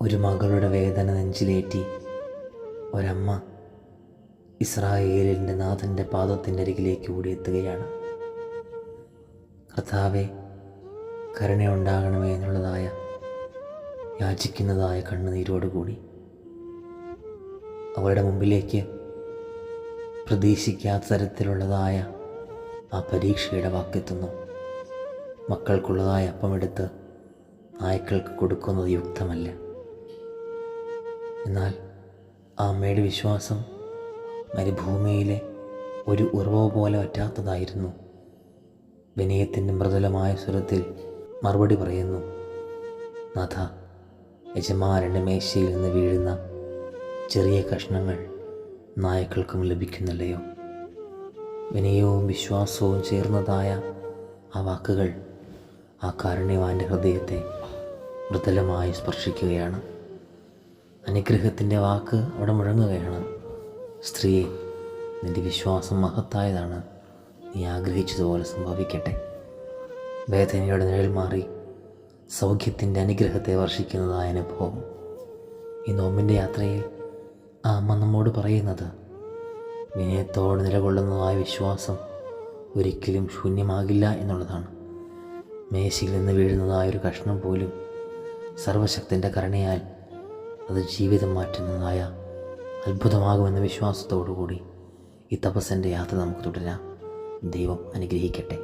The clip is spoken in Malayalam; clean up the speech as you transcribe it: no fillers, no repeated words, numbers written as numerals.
ഒരു മകളുടെ വേദന നെഞ്ചിലേറ്റി ഒരമ്മ ഇസ്രായേലിൻ്റെ നാഥൻ്റെ പാദത്തിൻ്റെ അരികിലേക്ക് ഓടിയെത്തുകയാണ്. കർത്താവെ, കരുണയുണ്ടാകണമേ എന്നുള്ളതായ യാചിക്കുന്നതായ കണ്ണുനീരോടുകൂടി അവളുടെ മുമ്പിലേക്ക് പ്രതീക്ഷിക്കാത്ത തരത്തിലുള്ളതായ ആ പരീക്ഷയുടെ വാക്കെത്തുന്നു. മക്കൾക്കുള്ളതായ അപ്പമെടുത്ത് നായ്ക്കൾക്ക് കൊടുക്കുന്നത് യുക്തമല്ല. എന്നാൽ ആ അമ്മയുടെ വിശ്വാസം മരുഭൂമിയിലെ ഒരു ഉറവ പോലെ പറ്റാത്തതായിരുന്നു. വിനയത്തിൻ്റെ മൃദുലമായ സ്വരത്തിൽ മറുപടി പറയുന്നു, നാഥ, യജമാനൻ്റെ മേശയിൽ നിന്ന് വീഴുന്ന ചെറിയ കഷ്ണങ്ങൾ നായ്ക്കൾക്കും ലഭിക്കുന്നില്ലയോ? വിനയവും വിശ്വാസവും ചേർന്നതായ ആ വാക്കുകൾ ആ കാരുണ്യവാൻ്റെ ഹൃദയത്തെ മൃദുലമായി സ്പർശിക്കുകയാണ്. അനുഗ്രഹത്തിൻ്റെ വാക്ക് അവിടെ മുഴങ്ങുകയാണ്. സ്ത്രീയെ, നിൻ്റെ വിശ്വാസം മഹത്തായതാണ്. നീ ആഗ്രഹിച്ചതുപോലെ സംഭവിക്കട്ടെ. വേദനയുടെ നിഴൽ മാറി സൗഖ്യത്തിൻ്റെ അനുഗ്രഹത്തെ വർഷിക്കുന്നതായ അനുഭവം ഈ നോമ്പിൻ്റെ യാത്രയിൽ ആ അമ്മ നമ്മോട് പറയുന്നത്, വിനയത്തോട് നിലകൊള്ളുന്നതായ വിശ്വാസം ഒരിക്കലും ശൂന്യമാകില്ല എന്നുള്ളതാണ്. മേശയിൽ നിന്ന് വീഴുന്നതായൊരു കഷ്ണം പോലും സർവശക്തൻ്റെ കരുണയാൽ അത് ജീവിതം മാറ്റുന്നതായ അത്ഭുതമാകുമെന്ന വിശ്വാസത്തോടുകൂടി ഈ തപസ്സിൻ്റെ യാത്ര നമുക്ക് തുടരാം. ദൈവം അനുഗ്രഹിക്കട്ടെ.